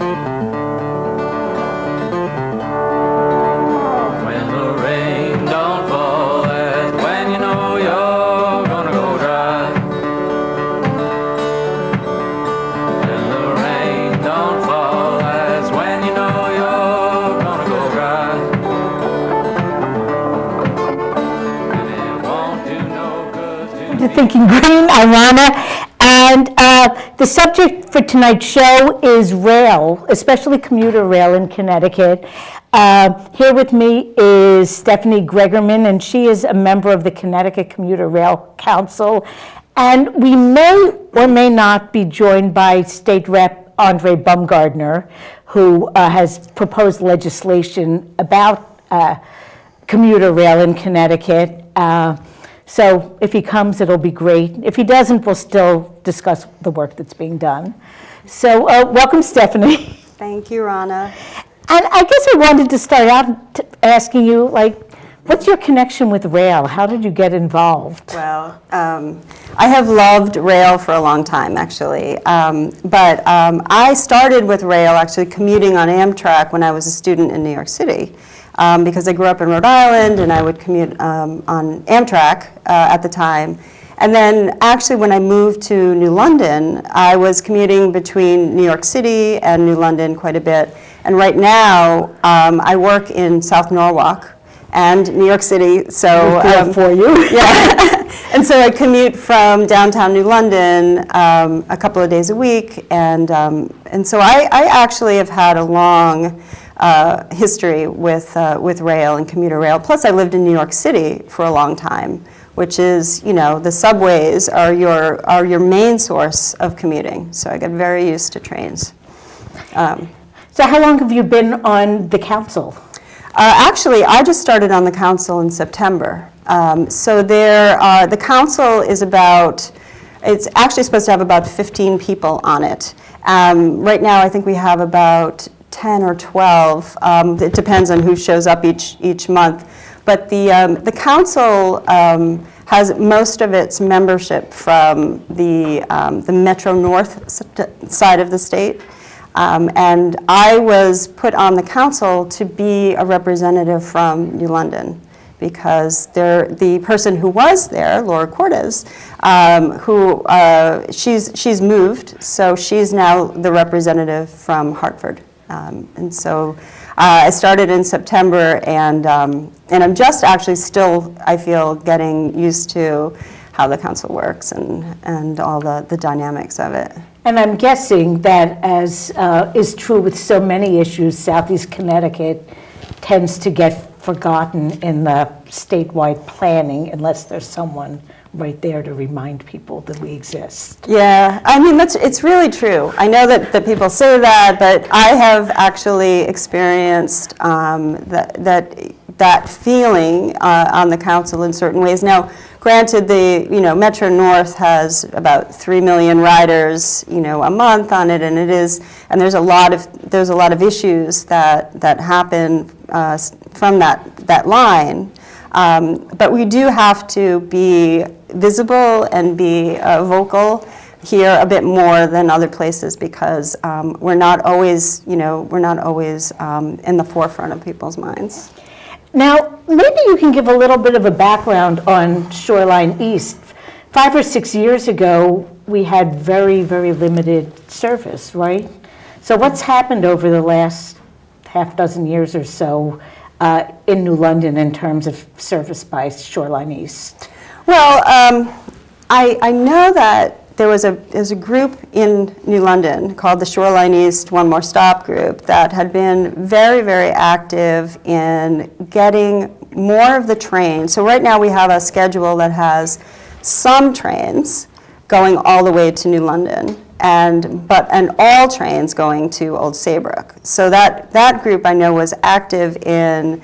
When the rain don't fall, that's when you know you're gonna go dry. When the rain don't fall, that's when you know you're gonna go dry. And it won't do no good to You're thinking green, Irana. And the subject for tonight's show is rail, especially commuter rail in Connecticut. Here with me is Stephanie Gregerman, and she is a member of the Connecticut Commuter Rail Council. And we may or may not be joined by State Rep Andre Bumgardner, who has proposed legislation about commuter rail in Connecticut. So if he comes, it'll be great. If he doesn't, we'll still discuss the work that's being done. So welcome, Stephanie. Thank you, Rana. And I guess I wanted to start out asking you, what's your connection with rail? How did you get involved? Well, I have loved rail for a long time, actually. But I started with rail, actually commuting on Amtrak when I was a student in New York City. Because I grew up in Rhode Island and I would commute on Amtrak at the time. And then actually when I moved to New London, I was commuting between New York City and New London quite a bit. And right now, I work in South Norwalk and New York City. So for you. Yeah. And so I commute from downtown New London a couple of days a week. And so I actually have had a long history with rail and commuter rail. Plus, I lived in New York City for a long time, which is, the subways are your main source of commuting. So I got very used to trains. So how long have you been on the council? Actually, I just started on the council in September. So the council is it's actually supposed to have about 15 people on it. Right now, I think we have about 10 or 12. It depends on who shows up each month. But the council has most of its membership from the Metro North side of the state. And I was put on the council to be a representative from New London, because the person who was there, Laura Cortez, she's moved, so she's now the representative from Hartford. And so I started in September, and I'm just actually still, I feel, getting used to how the council works and all the dynamics of it. And I'm guessing that, as is true with so many issues, Southeast Connecticut tends to get forgotten in the statewide planning unless there's someone right there to remind people that we exist. Yeah, I mean, it's really true. I know that people say that, but I have actually experienced that feeling on the council in certain ways. Now, granted, Metro North has about 3 million riders, a month on it, and there's a lot of issues that happen from that line. But we do have to be visible and be vocal here a bit more than other places, because we're not always in the forefront of people's minds. Now, maybe you can give a little bit of a background on Shoreline East. 5 or 6 years ago, we had very, very limited service, right? So what's happened over the last half dozen years or so in New London in terms of service by Shoreline East? Well, I know that there's a group in New London called the Shoreline East One More Stop group that had been very, very active in getting more of the trains. So right now we have a schedule that has some trains going all the way to New London, and all trains going to Old Saybrook. So that group I know was active in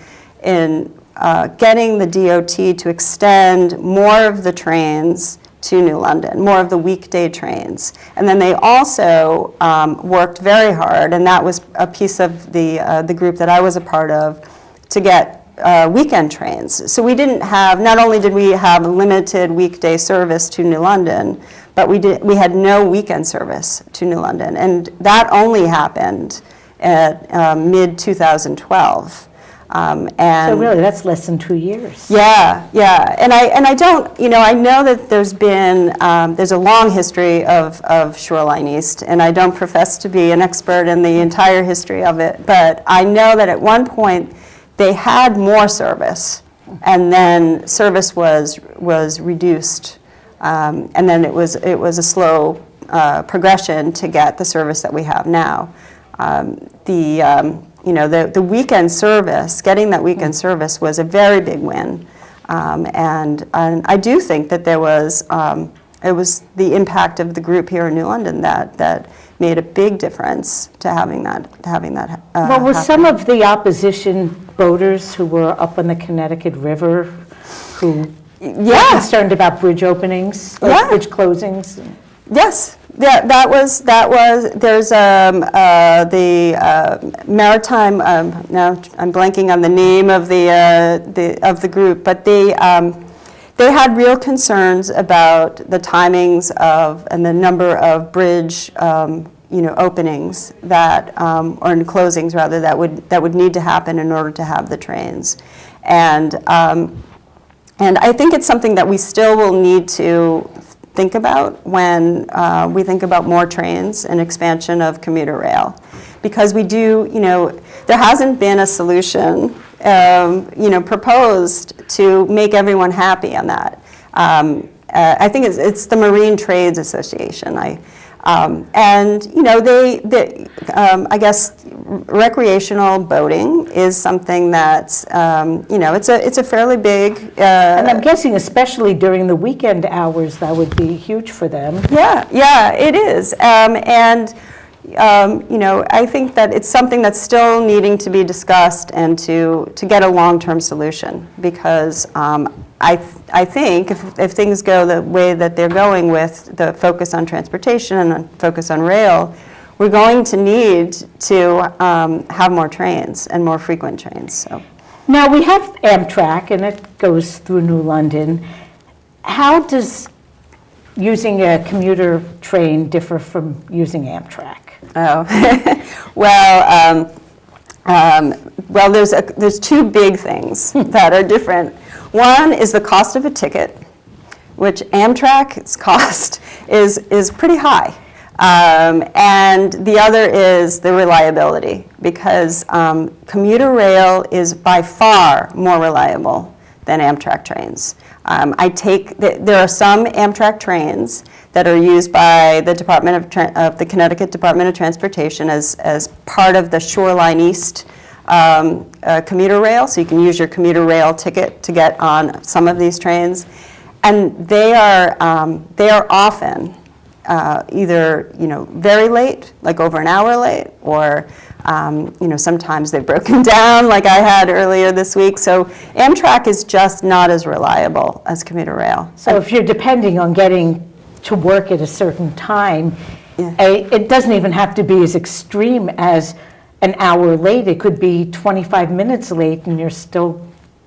getting the DOT to extend more of the trains to New London, more of the weekday trains. And then they also worked very hard, and that was a piece of the group that I was a part of, to get weekend trains. So we didn't have, not only did we have limited weekday service to New London, but we had no weekend service to New London, and that only happened at mid-2012. So really, that's less than 2 years. Yeah, and I don't, I know that there's been, there's a long history of Shoreline East, and I don't profess to be an expert in the entire history of it, but I know that at one point they had more service, and then service was reduced, and then it was a slow progression to get the service that we have now. The weekend service, getting that weekend service was a very big win. And I do think that it was the impact of the group here in New London that made a big difference to having that Well, were happen. some of the opposition voters who were up on the Connecticut River who were concerned about bridge openings, or Yeah. bridge closings? Yes, yeah, that was, there's the maritime, now I'm blanking on the name of the group, but they had real concerns about the timings and the number of bridge, openings that, or closings rather, that would need to happen in order to have the trains. And I think it's something that we still will need to think about when we think about more trains and expansion of commuter rail. Because we do, there hasn't been a solution, proposed to make everyone happy on that. I think it's the Marine Trades Association. I guess recreational boating is something that's, it's a fairly big. And I'm guessing especially during the weekend hours, that would be huge for them. Yeah, it is. I think that it's something that's still needing to be discussed and to get a long-term solution, because I think if things go the way that they're going with the focus on transportation and focus on rail, we're going to need to have more trains and more frequent trains. So Now, we have Amtrak, and it goes through New London. How does using a commuter train differ from using Amtrak? Oh, well, there's two big things that are different. One is the cost of a ticket, which Amtrak's cost is pretty high. And the other is the reliability, because commuter rail is by far more reliable than Amtrak trains. There are some Amtrak trains that are used by the the Connecticut Department of Transportation as part of the Shoreline East commuter rail, so you can use your commuter rail ticket to get on some of these trains, and they are often either very late, like over an hour late, or sometimes they've broken down, like I had earlier this week. So Amtrak is just not as reliable as commuter rail. So if you're depending on getting to work at a certain time, it doesn't even have to be as extreme as an hour late. It could be 25 minutes late, and you're still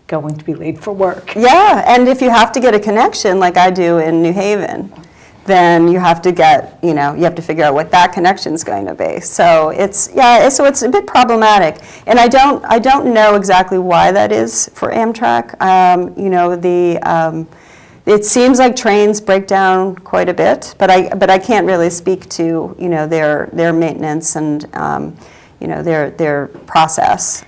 going to be late for work. Yeah, and if you have to get a connection, like I do in New Haven, then you have to you have to figure out what that connection is going to be. So it's a bit problematic, and I don't know exactly why that is for Amtrak. It seems like trains break down quite a bit, but I can't really speak to their maintenance and their process.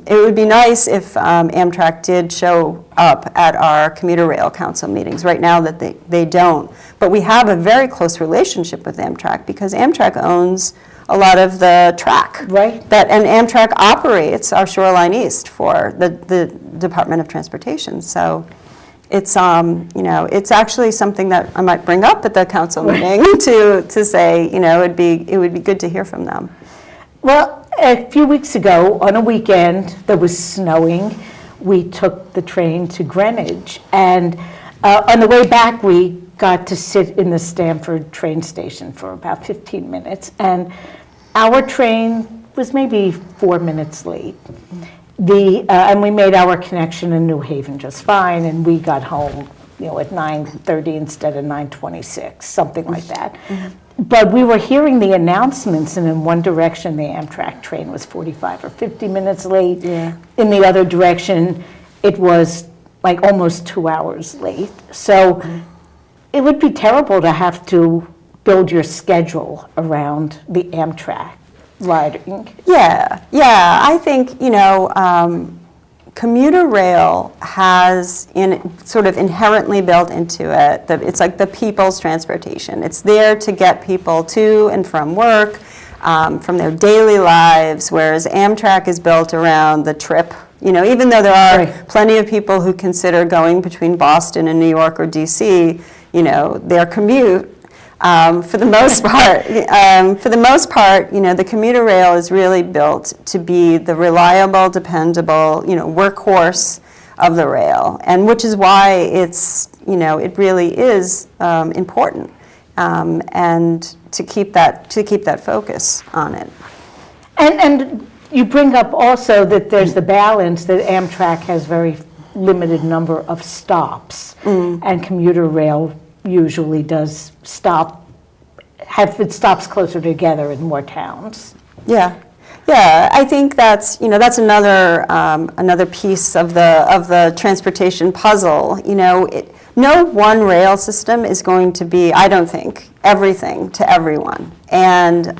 It would be nice if Amtrak did show up at our Commuter Rail Council meetings. Right now that they don't. But we have a very close relationship with Amtrak, because Amtrak owns a lot of the track. Right. And Amtrak operates our Shoreline East for the Department of Transportation. So it's it's actually something that I might bring up at the council meeting to say, it would be good to hear from them. Well, a few weeks ago, on a weekend that was snowing, we took the train to Greenwich, and on the way back, we got to sit in the Stamford train station for about 15 minutes, and our train was maybe 4 minutes late. And we made our connection in New Haven just fine, and we got home at 9:30 instead of 9:26, something like that. But we were hearing the announcements, and in one direction, the Amtrak train was 45 or 50 minutes late. Yeah. In the other direction, it was like almost 2 hours late. So it would be terrible to have to build your schedule around the Amtrak riding. Yeah, I think, commuter rail has sort of inherently built into it that it's like the people's transportation. It's there to get people to and from work, from their daily lives, whereas Amtrak is built around the trip. Even though there are Right. plenty of people who consider going between Boston and New York or DC, their commute. For the most part, the commuter rail is really built to be the reliable, dependable, workhorse of the rail, and which is why it really is important, and to keep that focus on it. And you bring up also that there's the balance that Amtrak has very limited number of stops, and commuter rail usually does have its stops closer together in more towns. Yeah, I think that's another piece of the transportation puzzle. No one rail system is going to be, I don't think, everything to everyone, and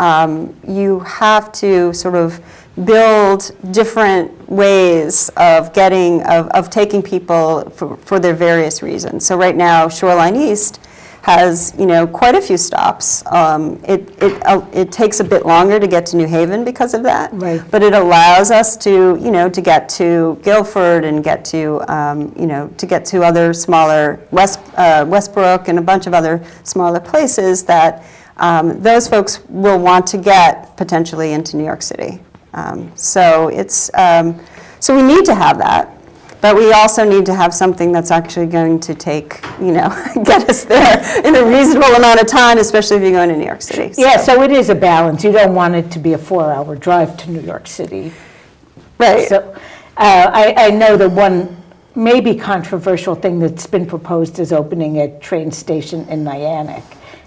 you have to sort of build different ways of taking people for their various reasons. So right now, Shoreline East has quite a few stops. It takes a bit longer to get to New Haven because of that, Right. but it allows us to get to Guilford and get to other smaller Westbrook and a bunch of other smaller places that those folks will want to get potentially into New York City. So we need to have that. But we also need to have something that's actually going to get us there in a reasonable amount of time, especially if you're going to New York City. Yeah, so it is a balance. You don't want it to be a 4-hour drive to New York City. Right. So I know that one maybe controversial thing that's been proposed is opening a train station in Niantic,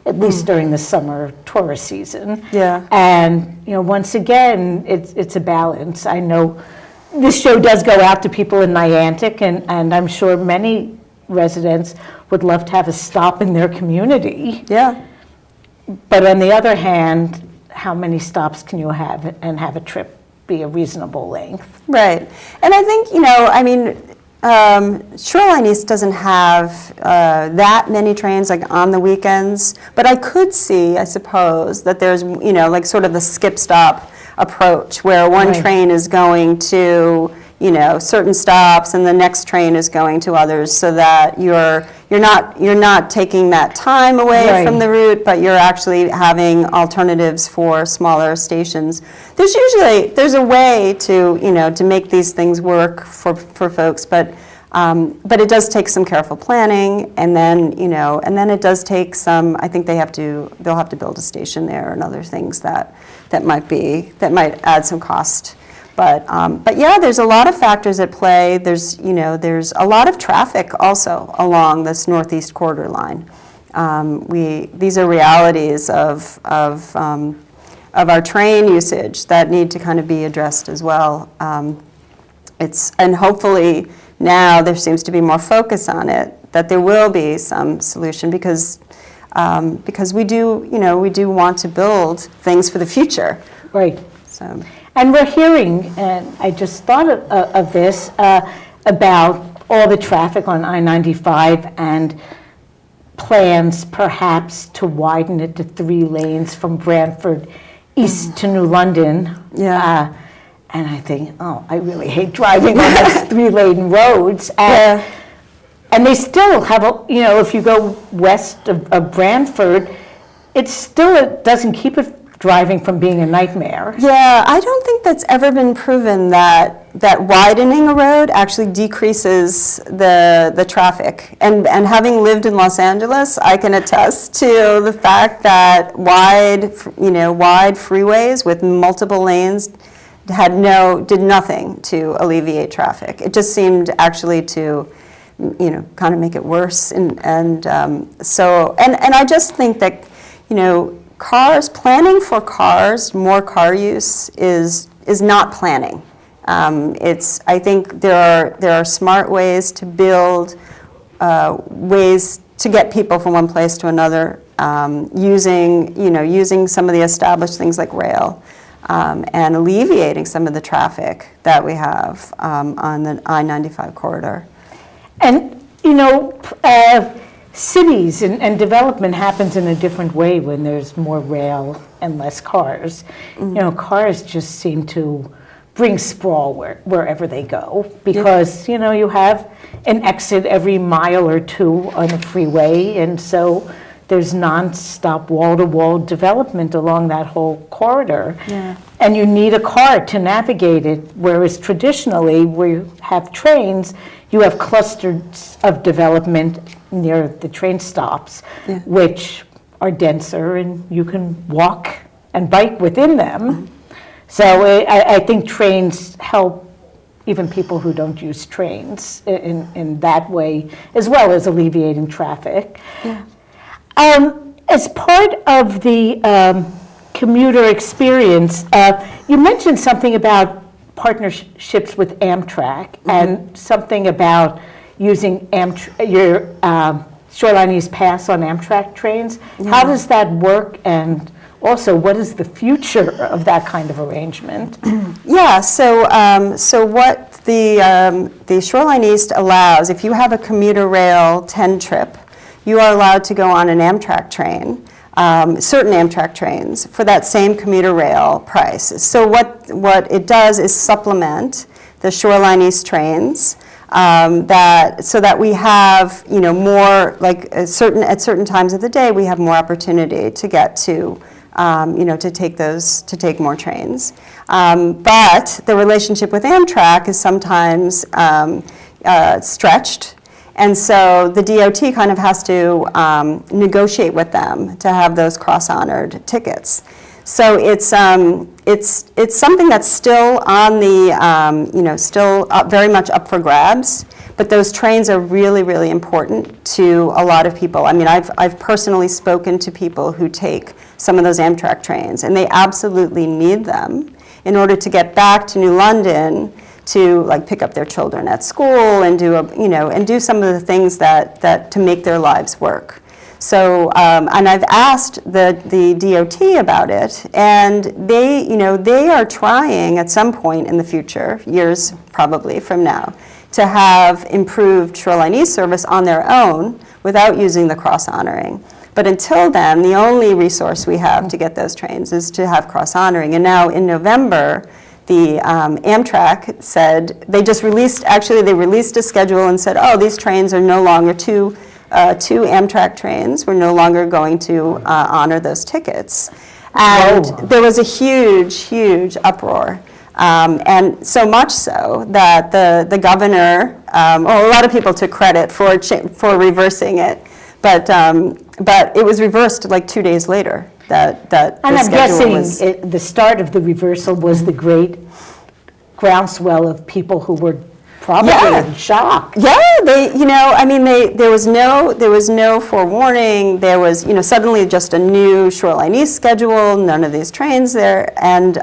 at least during the summer tourist season. Yeah. And, once again, it's a balance. I know this show does go out to people in Niantic, and I'm sure many residents would love to have a stop in their community. Yeah. But on the other hand, how many stops can you have and have a trip be a reasonable length? Right. And I think, Shoreline East doesn't have that many trains like on the weekends, but I could see, I suppose, that there's, like sort of the skip stop approach where one Right. train is going to certain stops and the next train is going to others, so that you're not taking that time away Right. from the route, but you're actually having alternatives for smaller stations. There's a way to make these things work for folks, but it does take some careful planning, and then it does take some. I think they'll have to build a station there and other things that might add some cost. But yeah, there's a lot of factors at play. There's a lot of traffic also along this Northeast Corridor line. These are realities of our train usage that need to kind of be addressed as well. And hopefully now there seems to be more focus on it, that there will be some solution, because we do want to build things for the future. Right. So. And we're hearing, and I just thought of this, about all the traffic on I-95 and plans perhaps to widen it to 3 lanes from Branford east to New London. Yeah. And I think, I really hate driving on those 3-lane roads. And they still have, if you go west of Branford, it doesn't keep it driving from being a nightmare. Yeah, I don't think that's ever been proven that widening a road actually decreases the traffic. And having lived in Los Angeles, I can attest to the fact that wide freeways with multiple lanes did nothing to alleviate traffic. It just seemed actually to kind of make it worse. And I just think that, planning for cars, more car use is not planning. I think there are smart ways to build ways to get people from one place to another, using some of the established things like rail, and alleviating some of the traffic that we have on the I-95 corridor. And, cities and development happens in a different way when there's more rail and less cars. Cars just seem to bring sprawl wherever they go, because, you have an exit every mile or two on the freeway, and so there's nonstop wall-to-wall development along that whole corridor. Yeah. And you need a car to navigate it, whereas traditionally, where you have trains, you have clusters of development near the train stops, which are denser, and you can walk and bike within them. So I think trains help even people who don't use trains in that way, as well as alleviating traffic. Yeah. As part of the commuter experience, you mentioned something about partnerships with Amtrak, and something about using your Shoreline East Pass on Amtrak trains. How does that work, and also, what is the future of that kind of arrangement? Yeah, so what the Shoreline East allows, if you have a Commuter Rail 10 trip, you are allowed to go on an Amtrak train, certain Amtrak trains, for that same Commuter Rail price. So what it does is supplement the Shoreline East trains, so that we have, more, like at certain times of the day, we have more opportunity to get to, to take more trains. But the relationship with Amtrak is sometimes stretched. And so the DOT kind of has to negotiate with them to have those cross-honored tickets. So it's something that's still on the, still very much up for grabs. But those trains are really, really important to a lot of people. I mean, I've personally spoken to people who take some of those Amtrak trains, and they absolutely need them in order to get back to New London, to pick up their children at school and do some of the things that to make their lives work. So, and I've asked the DOT about it, and they are trying at some point in the future, years probably from now, to have improved Shoreline East service on their own without using the cross-honoring. But until then, the only resource we have to get those trains is to have cross-honoring. And now in November, the Amtrak said, they released a schedule and said, oh, these trains are no longer two Amtrak trains. We're no longer going to honor those tickets. And there was a huge, huge uproar. And so much so that the governor, a lot of people took credit for reversing it, but it was reversed 2 days later. And I'm guessing the start of the reversal was the great groundswell of people who were probably in shock. Yeah, there was no forewarning. There was, suddenly just a new Shoreline East schedule, none of these trains there. And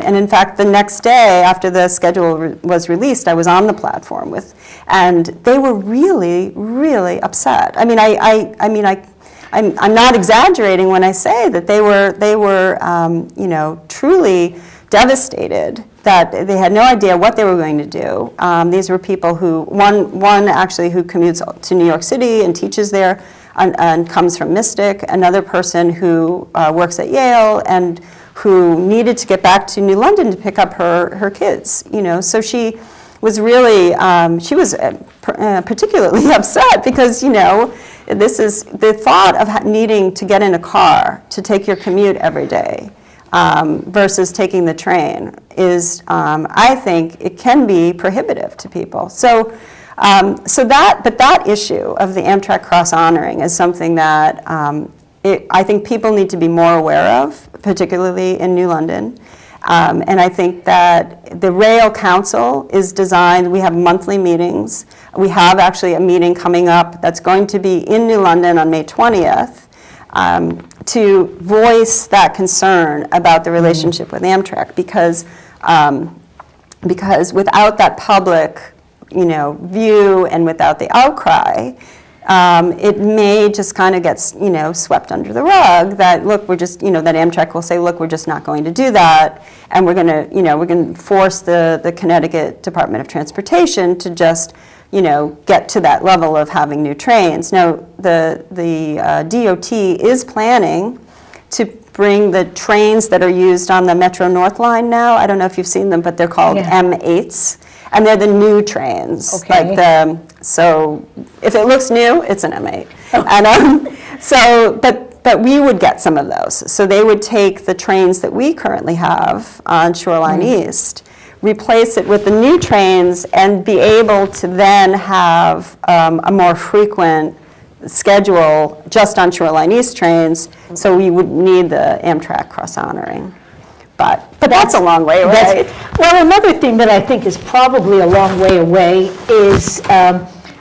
in fact, the next day after the schedule was released, I was on the platform and they were really, really upset. I mean, I'm not exaggerating when I say that they were truly devastated, that they had no idea what they were going to do. These were people who, one actually who commutes to New York City and teaches there and comes from Mystic, another person who works at Yale and who needed to get back to New London to pick up her kids. So she was really, she was particularly upset because, this is the thought of needing to get in a car to take your commute every day versus taking the train is, I think, it can be prohibitive to people. So that issue of the Amtrak cross-honoring is something that I think people need to be more aware of, particularly in New London. And I think that the Rail Council is designed, we have monthly meetings. We have actually a meeting coming up that's going to be in New London on May 20th to voice that concern about the relationship with Amtrak, because without that public, view and without the outcry, it may just kind of get, swept under the rug that, look, we're just, that Amtrak will say, look, we're just not going to do that, and we're going to force the Connecticut Department of Transportation to just, get to that level of having new trains. Now, the DOT is planning to bring the trains that are used on the Metro North line now. I don't know if you've seen them, but they're called M8s. And they're the new trains. Okay. So if it looks new, it's an M8. And but we would get some of those. So they would take the trains that we currently have on Shoreline East, replace it with the new trains, and be able to then have a more frequent schedule just on Shoreline East trains. So we would need the Amtrak cross-honoring. But that's a long way away. Well, another thing that I think is probably a long way away is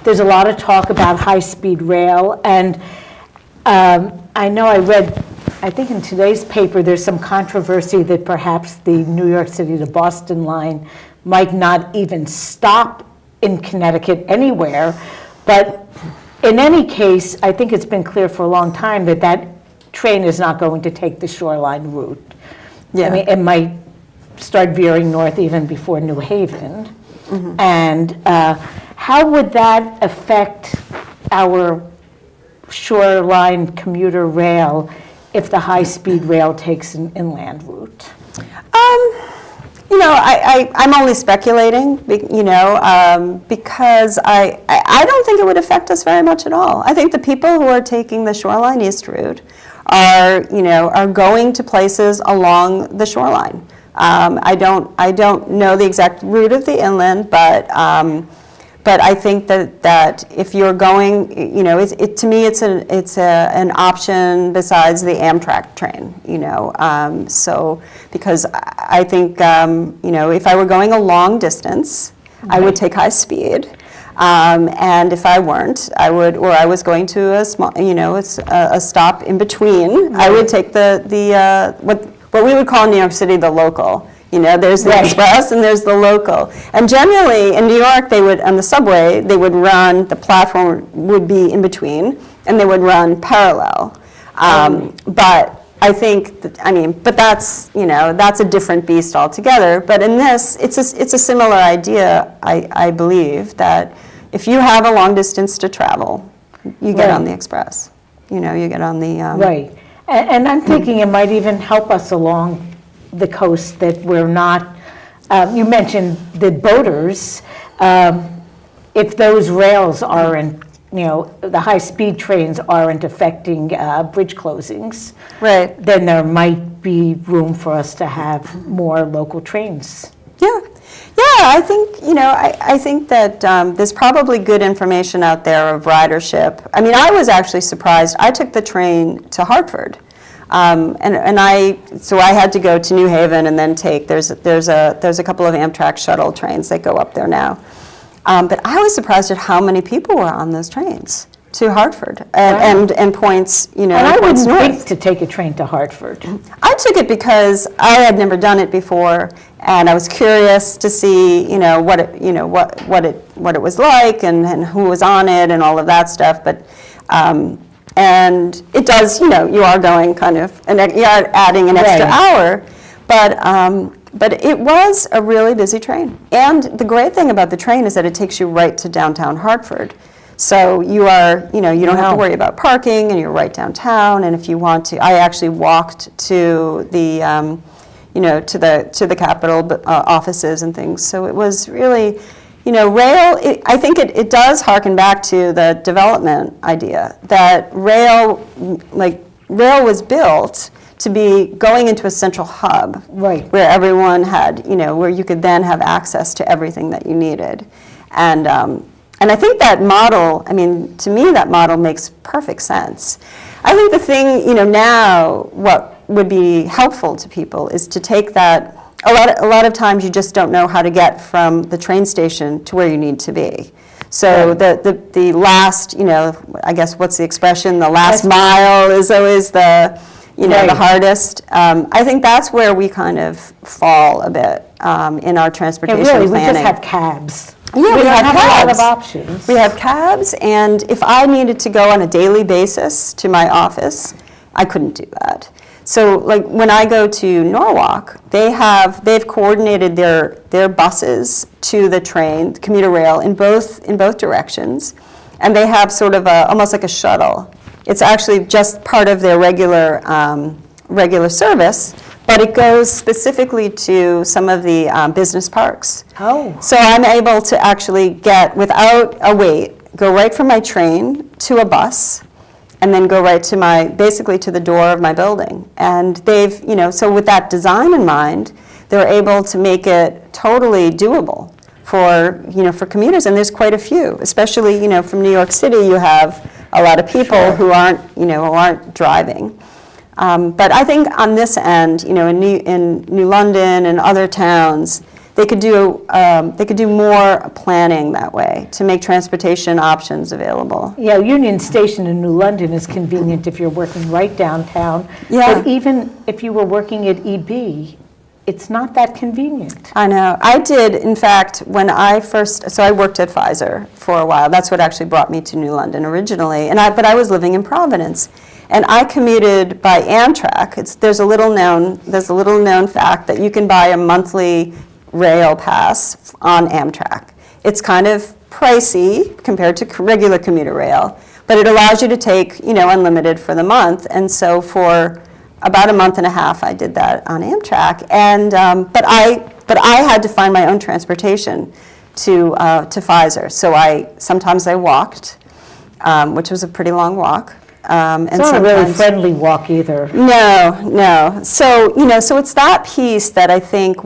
there's a lot of talk about high-speed rail, and I know I read, I think in today's paper, there's some controversy that perhaps the New York City to Boston line might not even stop in Connecticut anywhere, but in any case, I think it's been clear for a long time that that train is not going to take the shoreline route. Yeah. I mean, it might start veering north even before New Haven. And how would that affect our shoreline commuter rail if the high-speed rail takes an inland route? I'm only speculating, because I don't think it would affect us very much at all. I think the people who are taking the Shoreline East route are going to places along the shoreline. I don't know the exact route of the inland, but I think that if you're going, to me it's an option besides the Amtrak train, So because I think if I were going a long distance, I would take high speed. And if I weren't, I was going to a small, a stop in between. I would take what we would call in New York City the local. There's the express and there's the local. And generally in New York, they would, on the subway, they would run, the platform would be in between, and they would run parallel. But I think, but that's a different beast altogether. But in this, it's a similar idea, I believe, that if you have a long distance to travel, you get on the express. You get on the... Right. And I'm thinking it might even help us along the coast that we're not, you mentioned the boaters, if those rails aren't, the high-speed trains aren't affecting bridge closings, right, then there might be room for us to have more local trains. Yeah, I think, I think that there's probably good information out there of ridership. I was actually surprised. I took the train to Hartford. So I had to go to New Haven and then there's a couple of Amtrak shuttle trains that go up there now. But I was surprised at how many people were on those trains to Hartford and points, And I points wouldn't north. think to take a train to Hartford. I took it because I had never done it before, and I was curious to see, what it was like and who was on it and all of that stuff. But and it does, you are going kind of, and you are adding an extra hour, but it was a really busy train. And the great thing about the train is that it takes you right to downtown Hartford. So you are, you don't have to worry about parking, and you're right downtown. And if you want to, I actually walked to the, to the Capitol offices and things. So it was really, rail, I think it does harken back to the development idea that rail was built to be going into a central hub, where everyone had, where you could then have access to everything that you needed. And I think that model, to me, that model makes perfect sense. I think the thing, now, what would be helpful to people is to take that a lot of times you just don't know how to get from the train station to where you need to be. So the last, I guess, what's the expression? The last mile is always the hardest. I think that's where we kind of fall a bit in our transportation planning. We just have cabs. Yeah, we have a cabs. lot of options. We have cabs, and if I needed to go on a daily basis to my office, I couldn't do that. So, like when I go to Norwalk, they've coordinated their buses to the train, Commuter Rail, in both directions, and they have sort of almost like a shuttle. It's actually just part of their regular service, but it goes specifically to some of the business parks. Oh. So I'm able to actually get, without a wait, go right from my train to a bus, and then go right to basically to the door of my building. And they've, so with that design in mind, they're able to make it totally doable for commuters, and there's quite a few, especially, from New York City, you have a lot of people who aren't driving. But I think on this end, in New London and other towns, they could do more planning that way to make transportation options available. Yeah, Union Station in New London is convenient if you're working right downtown. Yeah. But even if you were working at EB, it's not that convenient. I know. I did, in fact, so I worked at Pfizer for a while. That's what actually brought me to New London originally. But I was living in Providence. And I commuted by Amtrak. There's a little known fact that you can buy a monthly rail pass on Amtrak. It's kind of pricey compared to regular commuter rail, but it allows you to take, unlimited for the month. And so for about a month and a half, I did that on Amtrak. And but I had to find my own transportation to Pfizer. So sometimes I walked, which was a pretty long walk. It's not a really friendly walk either. No. So, so it's that piece that I think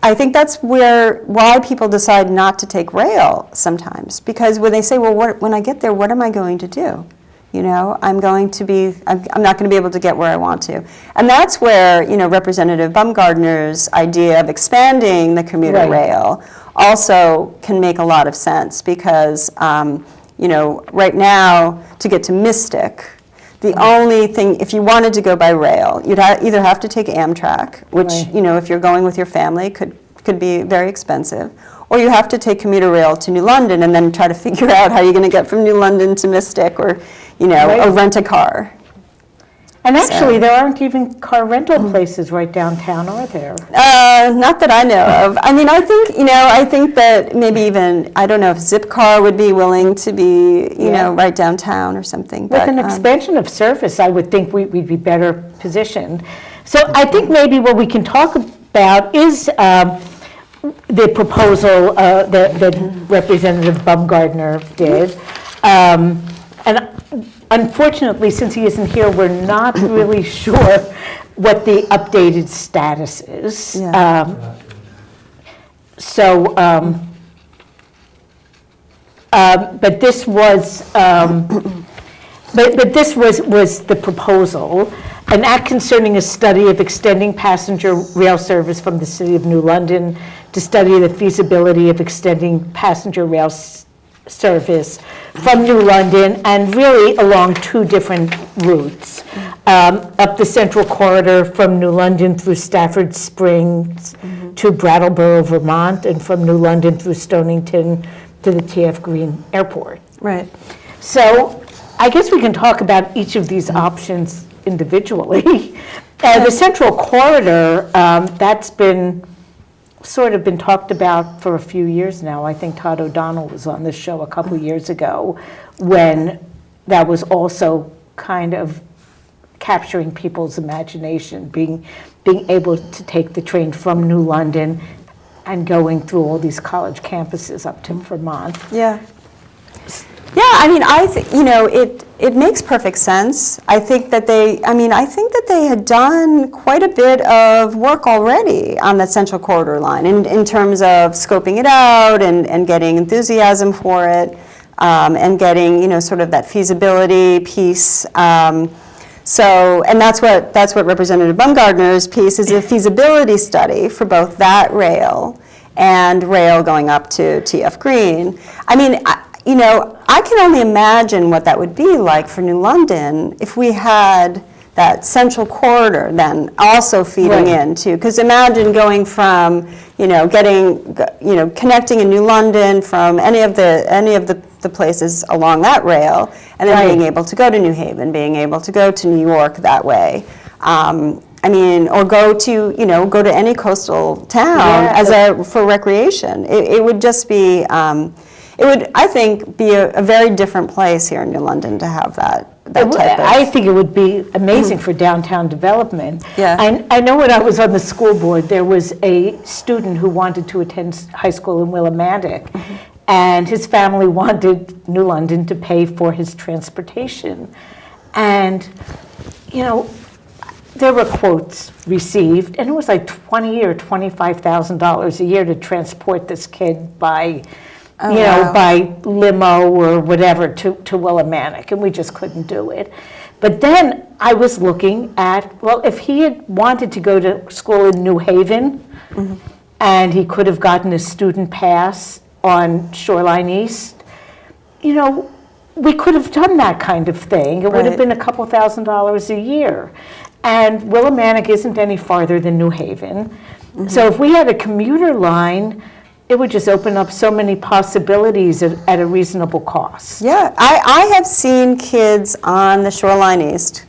I think that's why people decide not to take rail sometimes. Because when they say, well, when I get there, what am I going to do? I'm not going to be able to get where I want to. And that's where, Representative Baumgartner's idea of expanding the commuter rail also can make a lot of sense because, right now, to get to Mystic, the only thing, if you wanted to go by rail, you'd either have to take Amtrak, which, if you're going with your family, could be very expensive, or you have to take commuter rail to New London and then try to figure out how you're going to get from New London to Mystic, or, or rent a car. And actually, there aren't even car rental places right downtown, are there? Not that I know of. I mean, I think that maybe even, I don't know if Zipcar would be willing to be, right downtown or something. With an expansion of service, I would think we'd be better positioned. So I think maybe what we can talk about is the proposal that Representative Baumgartner did. And unfortunately, since he isn't here, we're not really sure what the updated status is. Yeah. But this was, but this was the proposal, an act concerning a study of extending passenger rail service from the City of New London to study the feasibility of extending passenger rail service from New London and really along two different routes. Up the Central Corridor from New London through Stafford Springs to Brattleboro, Vermont, and from New London through Stonington to the T.F. Green Airport. Right. So I guess we can talk about each of these options individually. The Central Corridor, that's been talked about for a few years now. I think Todd O'Donnell was on this show a couple years ago when that was also kind of capturing people's imagination, being able to take the train from New London and going through all these college campuses up to Vermont. Yeah. Yeah, I mean, it makes perfect sense. I think that they had done quite a bit of work already on that Central Corridor line in terms of scoping it out and getting enthusiasm for it, and getting, sort of that feasibility piece. So, and that's what Representative Baumgartner's piece is, a feasibility study for both that rail and rail going up to TF Green. I mean, I can only imagine what that would be like for New London if we had that central corridor then also feeding into, because imagine going from, connecting in New London from any of the places along that rail, and then being able to go to New Haven, being able to go to New York that way. Or go to any coastal town for recreation. It would just be, it would, I think, be a very different place here in New London to have that type of. I think it would be amazing for downtown development. Yeah. I know when I was on the school board, there was a student who wanted to attend high school in Willimantic, and his family wanted New London to pay for his transportation. And, there were quotes received, and it was like $20,000 or $25,000 a year to transport this kid by by limo or whatever to Willimantic, and we just couldn't do it. But then I was looking at, if he had wanted to go to school in New Haven, and he could have gotten a student pass on Shoreline East, we could have done that kind of thing. It would have been a couple $1,000s a year. And Willimantic isn't any farther than New Haven. So if we had a commuter line, it would just open up so many possibilities at a reasonable cost. Yeah, I have seen kids on the Shoreline East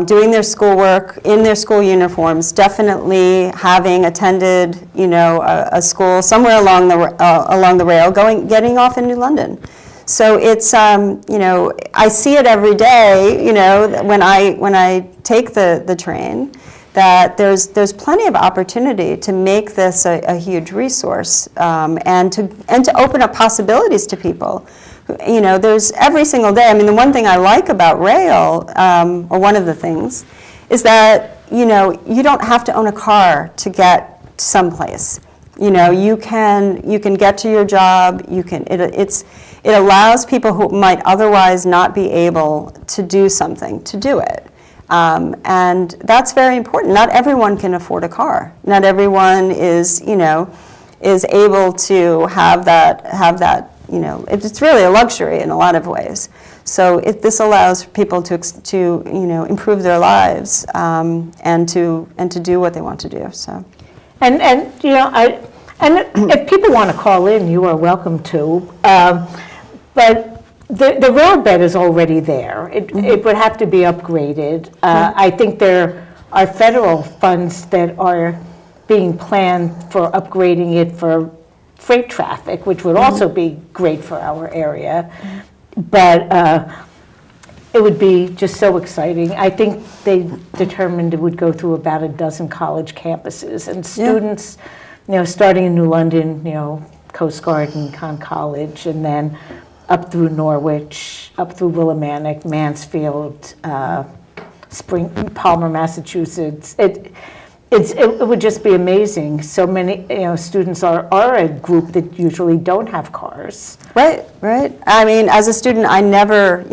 doing their schoolwork in their school uniforms, definitely having attended, a school somewhere along the rail, getting off in New London. So it's, I see it every day, when I take the train, that there's plenty of opportunity to make this a huge resource, and to open up possibilities to people. There's every single day. I mean, the one thing I like about rail, or one of the things, is that you don't have to own a car to get someplace. You can get to your job. It allows people who might otherwise not be able to do something to do it. And that's very important. Not everyone can afford a car. Not everyone is able to have that. It's really a luxury in a lot of ways. So this allows people to improve their lives, and to do what they want to do. So. And if people want to call in, you are welcome to. But the road bed is already there. It would have to be upgraded. I think there are federal funds that are being planned for upgrading it for freight traffic, which would also be great for our area. But it would be just so exciting. I think they determined it would go through about a dozen college campuses, and students, starting in New London, Coast Guard and Conn College, and then up through Norwich, up through Willimantic, Mansfield, Palmer, Massachusetts. It would just be amazing. So many students are a group that usually don't have cars. Right. I mean, as a student, I never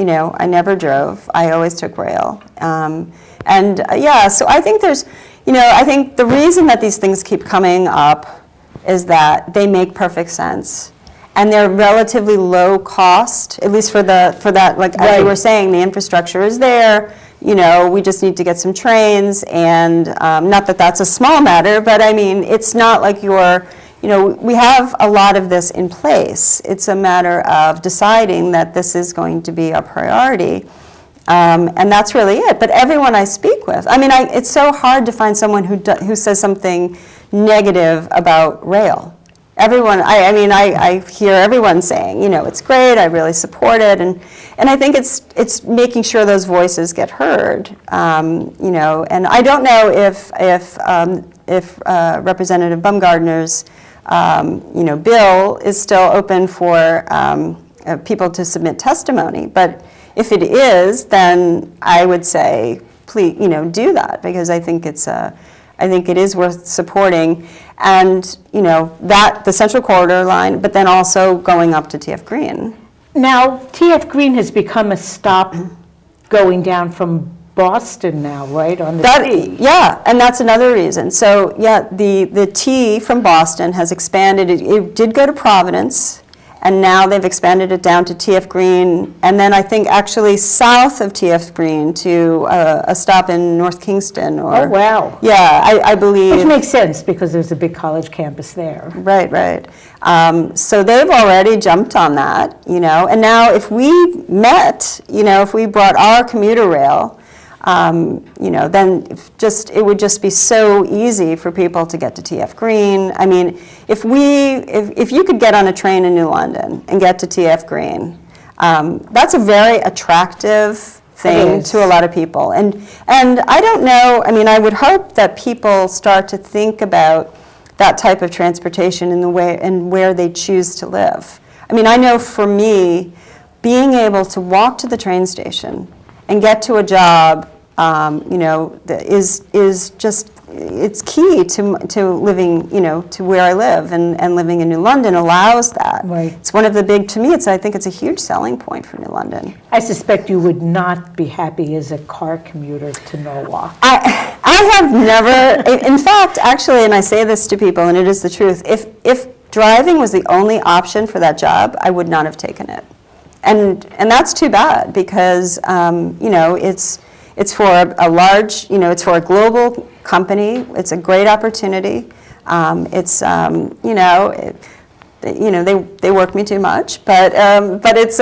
drove. I always took rail. So I think I think the reason that these things keep coming up is that they make perfect sense. And they're relatively low cost, at least for that, like as you were saying, the infrastructure is there. We just need to get some trains, and not that that's a small matter, but I mean, it's not like we have a lot of this in place. It's a matter of deciding that this is going to be a priority, and that's really it. But everyone I speak with, I mean, it's so hard to find someone who says something negative about rail. Everyone, I hear everyone saying, it's great, I really support it, and I think it's making sure those voices get heard, and I don't know if Representative Baumgartner's, bill is still open for people to submit testimony, but if it is, then I would say, please, do that, because I think it is worth supporting. And, that the Central Corridor line, but then also going up to TF Green. Now, TF Green has become a stop going down from Boston now, right, on the That, T? yeah, and that's another reason. So, yeah, the T from Boston has expanded. It did go to Providence, and now they've expanded it down to TF Green, and then I think actually south of TF Green to a stop in North Kingston. Or, Oh, wow. Yeah, I believe. Which makes sense, because there's a big college campus there. Right, right. So they've already jumped on that, you know, and now if we met, you know, if we brought our commuter rail, you know, then it would just be so easy for people to get to TF Green. I mean, if you could get on a train in New London and get to TF Green, that's a very attractive thing to a lot of people. And I don't know, I mean, I would hope that people start to think about that type of transportation in the way and where they choose to live. I mean, I know for me, being able to walk to the train station and get to a job, you know, is just, it's key to living, you know, to where I live, and living in New London allows that. Right. It's one of the big, to me, I think it's a huge selling point for New London. I suspect you would not be happy as a car commuter to Norwalk. I have never, in fact, actually, and I say this to people, and it is the truth, if driving was the only option for that job, I would not have taken it. And that's too bad, because, you know, it's for a large, you know, it's for a global company. It's a great opportunity. It's, you know, they work me too much, but it's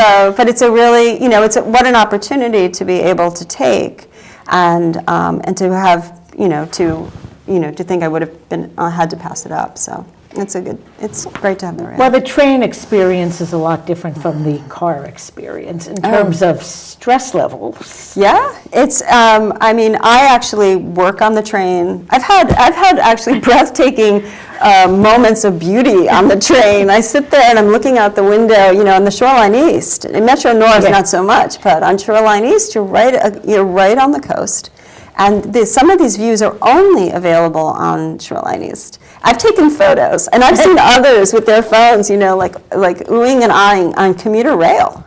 a really, you know, what an opportunity to be able to take, and to have, you know, to think I would have been had to pass it up. So it's great to have the rail. Well, the train experience is a lot different from the car experience in terms of stress levels. Yeah, it's. I mean, I actually work on the train. I've had actually breathtaking moments of beauty on the train. I sit there and I'm looking out the window, you know, on the Shoreline East. In Metro North, not so much, but on Shoreline East, you're right on the coast, and some of these views are only available on Shoreline East. I've taken photos, and I've seen others with their phones, you know, like oohing and eyeing on Commuter Rail.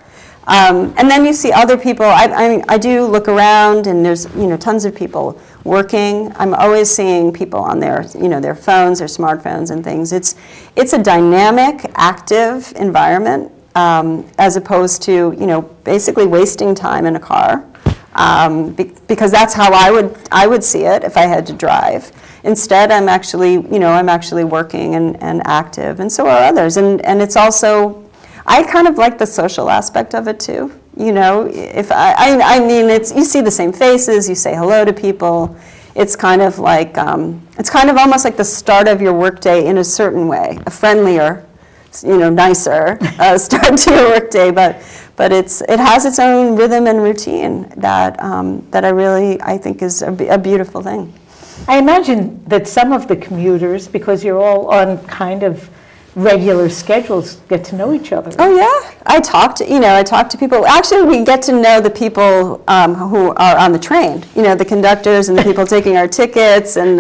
And then you see other people. I do look around, and there's, you know, tons of people working. I'm always seeing people on their, you know, their phones, their smartphones and things. It's a dynamic, active environment, as opposed to, you know, basically wasting time in a car, because that's how I would see it if I had to drive. Instead, I'm actually working and active, and so are others. And it's also, I kind of like the social aspect of it too. You know, if I mean, you see the same faces, you say hello to people. It's kind of like, it's kind of almost like the start of your workday in a certain way, a friendlier, you know, nicer start to your workday. But it has its own rhythm and routine that I think is a beautiful thing. I imagine that some of the commuters, because you're all on kind of regular schedules, get to know each other. Oh yeah, I talk to people. Actually, we get to know the people who are on the train. You know, the conductors and the people taking our tickets, and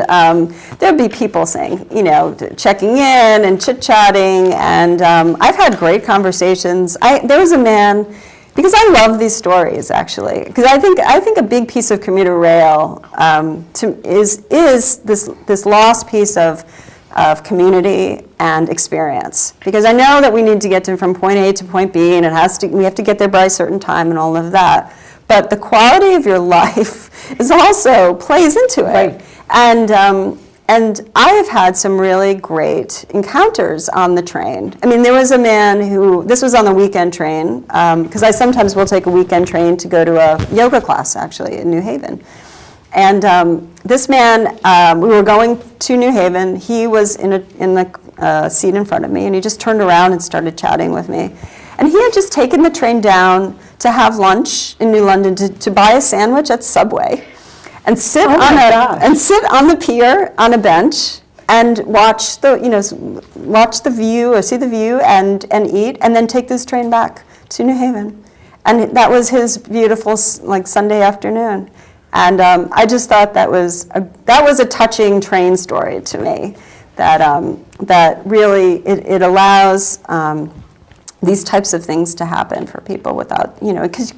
there'll be people saying, you know, checking in and chit-chatting, and I've had great conversations. There was a man, because I love these stories, actually, because I think a big piece of commuter rail is this lost piece of community and experience. Because I know that we need to get from point A to point B, and we have to get there by a certain time and all of that. But the quality of your life is also plays into it. Right. And I have had some really great encounters on the train. I mean, there was a man this was on the weekend train, because I sometimes will take a weekend train to go to a yoga class, actually, in New Haven. And this man, we were going to New Haven. He was in the seat in front of me, and he just turned around and started chatting with me. And he had just taken the train down to have lunch in New London, to buy a sandwich at Subway, and sit on the pier on a bench and watch the view, or see the view, and eat, and then take this train back to New Haven. And that was his beautiful, like, Sunday afternoon. And I just thought that was a touching train story to me. That really it allows these types of things to happen for people without, because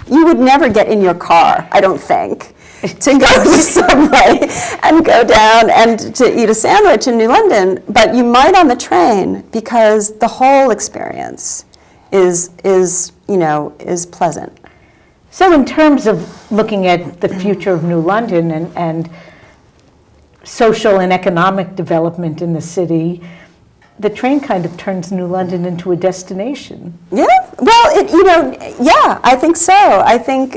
you would never get in your car, I don't think, to go to Subway and go down and to eat a sandwich in New London, but you might on the train because the whole experience is pleasant. So in terms of looking at the future of New London and social and economic development in the city, the train kind of turns New London into a destination. Yeah, well, yeah, I think so. I think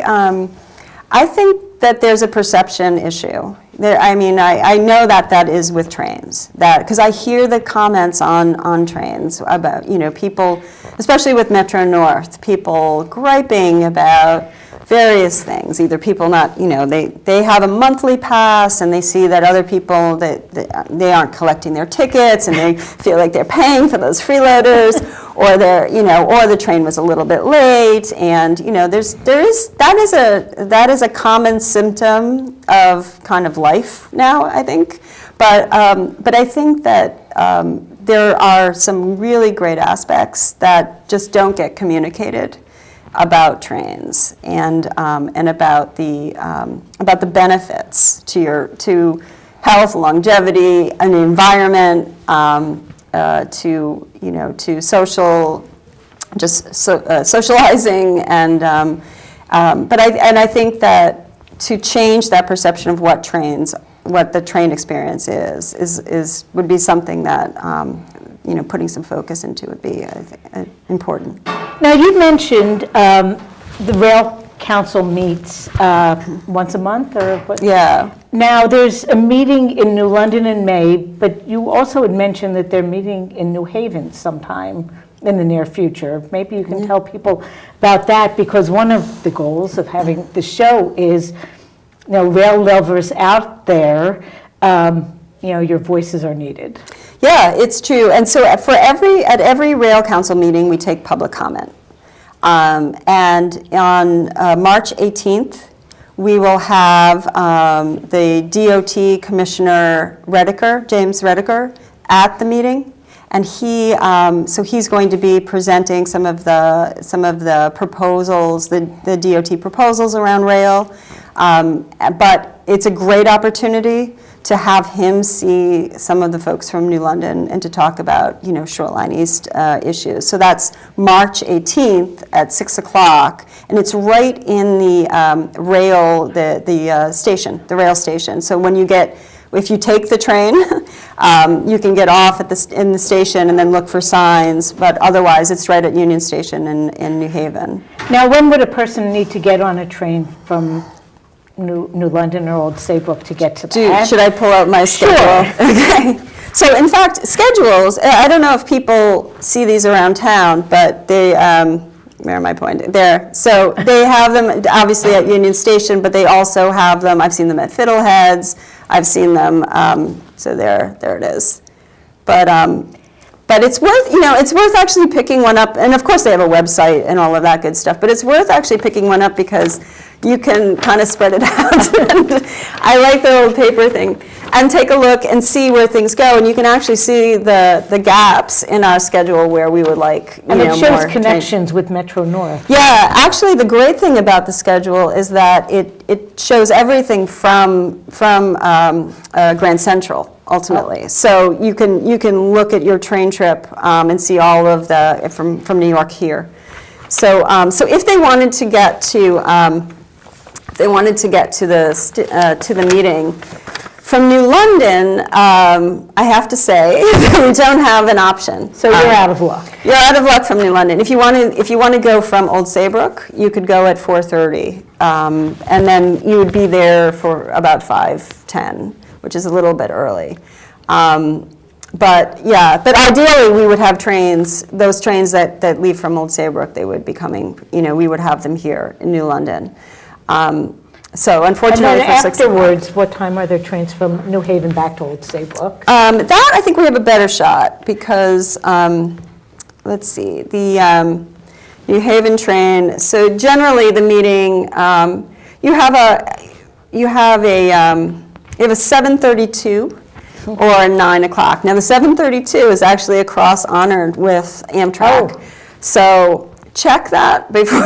that there's a perception issue. I know that is with trains, because I hear the comments on trains about, people, especially with Metro North, people griping about various things, either people not, they have a monthly pass and they see that other people, they aren't collecting their tickets and they feel like they're paying for those freeloaders, or or the train was a little bit late, and, that is a common symptom of kind of life now, I think. But I think that there are some really great aspects that just don't get communicated about trains, and about the benefits to health, longevity, and the environment, to social, socializing, and I think that to change that perception of what the train experience is would be something that putting some focus into would be important. Now, you mentioned the Rail Council meets once a month, or what? Yeah. Now, there's a meeting in New London in May, but you also had mentioned that they're meeting in New Haven sometime in the near future. Maybe you can tell people about that, because one of the goals of having the show is, rail lovers out there, your voices are needed. Yeah, it's true. And so at every Rail Council meeting, we take public comment. And on March 18th, we will have the DOT Commissioner James Redeker, at the meeting. And he's going to be presenting some of the proposals, the DOT proposals around rail. But it's a great opportunity to have him see some of the folks from New London and to talk about, Shoreline East issues. So that's March 18th at 6 o'clock, and it's right in the rail, the station, the rail station. So if you take the train, you can get off in the station and then look for signs, but otherwise it's right at Union Station in New Haven. Now, when would a person need to get on a train from New London or Old Saybrook to get to that? Should I pull out my schedule? Sure. Okay. So in fact, schedules, I don't know if people see these around town, but they, where am I pointing? There. So they have them obviously at Union Station, but they also have them, I've seen them at Fiddleheads, I've seen them, so there it is. But it's worth actually picking one up, and of course they have a website and all of that good stuff, but it's worth actually picking one up because you can kind of spread it out. And I like the old paper thing. And take a look and see where things go, and you can actually see the gaps in our schedule where we would like, and it shows connections with Metro North. Yeah, actually the great thing about the schedule is that it shows everything from Grand Central, ultimately. Oh. So you can look at your train trip and see all of the from New York here. So if they wanted to get to the meeting from New London, I have to say we don't have an option. So you're out of luck. You're out of luck from New London. If you want to go from Old Saybrook, you could go at 4:30, and then you would be there for about 5:10, which is a little bit early. But ideally we would have trains, those trains that leave from Old Saybrook, they would be coming, we would have them here in New London. So unfortunately, and then afterwards, what time are there trains from New Haven back to Old Saybrook? That I think we have a better shot because, let's see, the New Haven train. So generally, the meeting you have a 7:32 or a 9 o'clock. Now the 7:32 is actually a cross honored with Amtrak. Oh. So check that before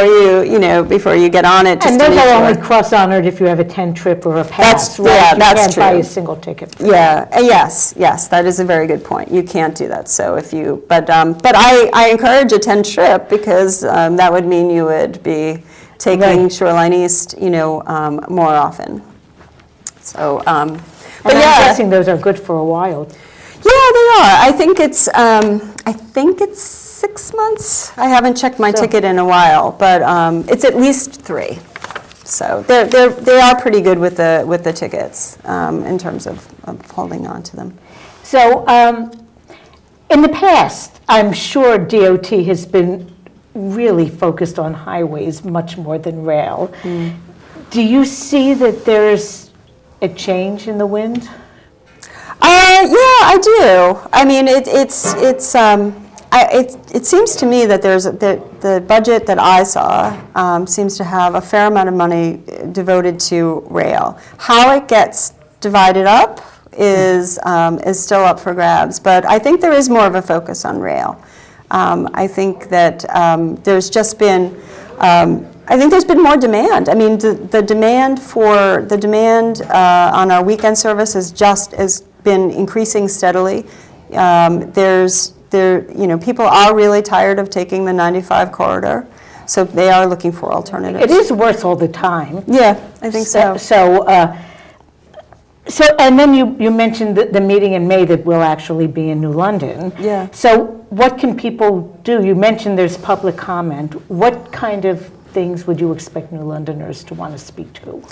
you get on it. just And to those make are sure. only cross-honored if you have a 10 trip or a pass, right? yeah, that's You can't buy true. a single ticket. Yeah, yes, that is a very good point. You can't do that. So if you, but I encourage a 10 trip because that would mean you would be taking Right. Shoreline East, more often. So, but And I'm yeah, guessing those are good for a while. yeah, they are. I think it's 6 months. I haven't checked my So- ticket in a while, but it's at least 3. So they are pretty good with the tickets in terms of holding on to them. So, in the past, I'm sure DOT has been really focused on highways much more than rail. Do you see that there's a change in the wind? Yeah, I do. I mean, it seems to me that the budget that I saw seems to have a fair amount of money devoted to rail. How it gets divided up is still up for grabs, but I think there is more of a focus on rail. I think that there's just been. I think there's been more demand. I mean, the demand on our weekend service has been increasing steadily. People are really tired of taking the 95 corridor, so they are looking for alternatives. It is worse all the time. Yeah, I think so. So, and then you mentioned the meeting in May that will actually be in New London. Yeah. So what can people do? You mentioned there's public comment. What kind of things would you expect New Londoners to want to speak to?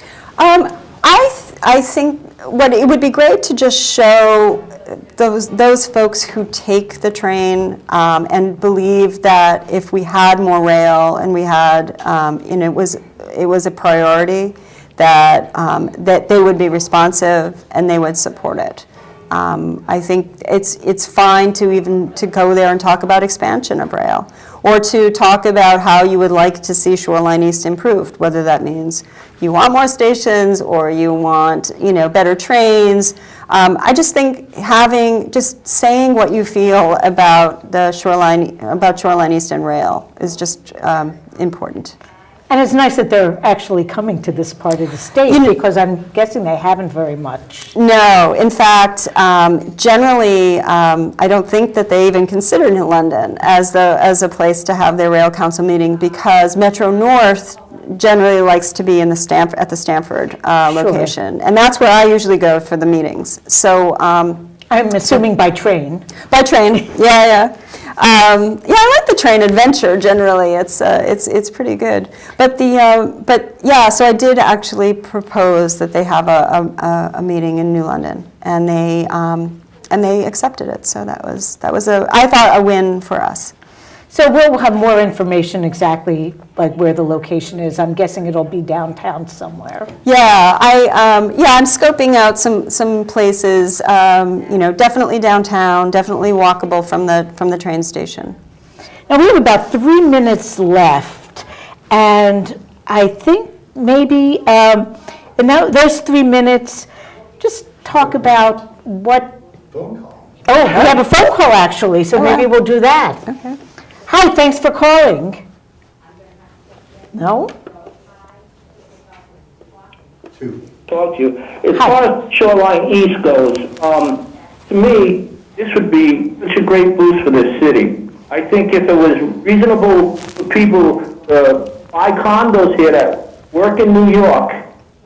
I think it would be great to just show those folks who take the train and believe that if we had more rail and we had, it was a priority, that they would be responsive and they would support it. I think it's fine to go there and talk about expansion of rail, or to talk about how you would like to see Shoreline East improved, whether that means you want more stations or you want better trains. I just think just saying what you feel about Shoreline East and rail is just important. And it's nice that they're actually coming to this part of the state, because I'm guessing they haven't very much. No, in fact, generally, I don't think that they even consider New London as a place to have their rail council meeting, because Metro North generally likes to be at the Stamford location, and that's where I usually go for the meetings. So I'm assuming by train. by train, yeah. I like the train adventure generally. It's pretty good. But so I did actually propose that they have a meeting in New London, and they accepted it. So that was I thought a win for us. So we'll have more information exactly like where the location is. I'm guessing it'll be downtown somewhere. Yeah, I'm scoping out some places. Definitely downtown, definitely walkable from the train station. Now, we have about 3 minutes left, and I think maybe in those 3 minutes, just talk about what... Phone call. Oh, we have a phone call, actually, so maybe we'll do that. Okay. Hi, thanks for calling. No? Two. Talk to you. As Hi. far as Shoreline East goes, to me, this would be such a great boost for this city. I think if it was reasonable for people to buy condos here that work in New York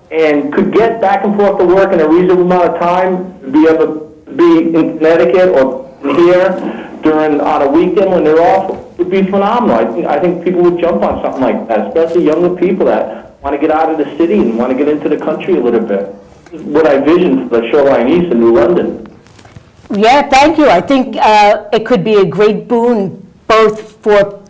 and could get back and forth to work in a reasonable amount of time, be able to be in Connecticut or here on a weekend when they're off, would be phenomenal. I think people would jump on something like that, especially younger people that want to get out of the city and want to get into the country a little bit. This is what I vision for the Shoreline East in New London. Yeah, thank you. I think it could be a great boon both for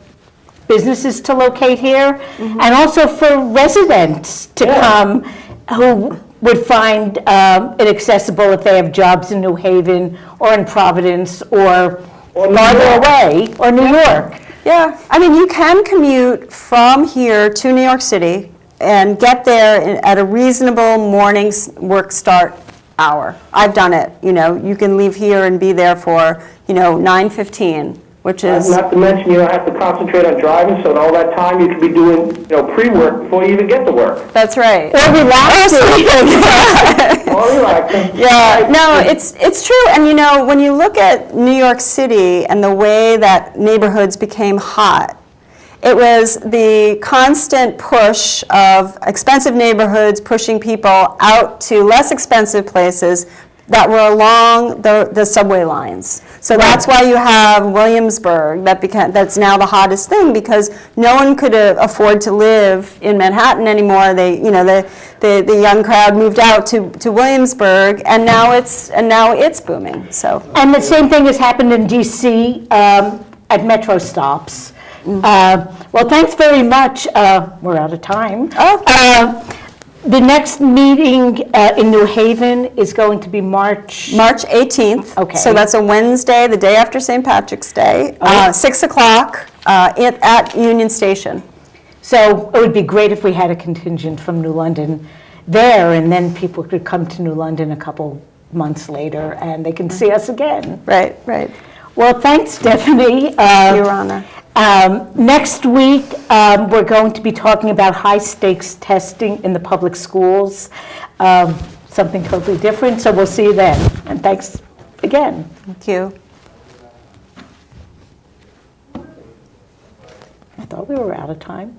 businesses to locate here and also for residents to come who would find it accessible if they have jobs in New Haven or in Providence or farther away, or New York. Yeah, I mean, you can commute from here to New York City and get there at a reasonable morning work start hour. I've done it, you can leave here and be there for, 9:15. which is, Not to mention, you don't have to concentrate on driving, so in all that time, you could be doing, pre-work before you even get to work. that's right. Or relaxing. Or relaxing. Yeah, no, it's true. And when you look at New York City and the way that neighborhoods became hot, it was the constant push of expensive neighborhoods pushing people out to less expensive places that were along the subway lines. So that's why you have Williamsburg that's now the hottest thing, because no one could afford to live in Manhattan anymore. The young crowd moved out to Williamsburg, and now it's booming. So And the same thing has happened in DC at metro stops. Well, thanks very much. We're out of time. Oh. The next meeting in New Haven is going to be March 18th. Okay. So that's a Wednesday, the day after St. Patrick's Day, 6 o'clock at Union Station. So it would be great if we had a contingent from New London there, and then people could come to New London a couple months later, and they can see us again. Right. Well, thanks, Stephanie. Your Honor. Next week, we're going to be talking about high-stakes testing in the public schools, something totally different, so we'll see you then. And thanks again. Thank you. I thought we were out of time.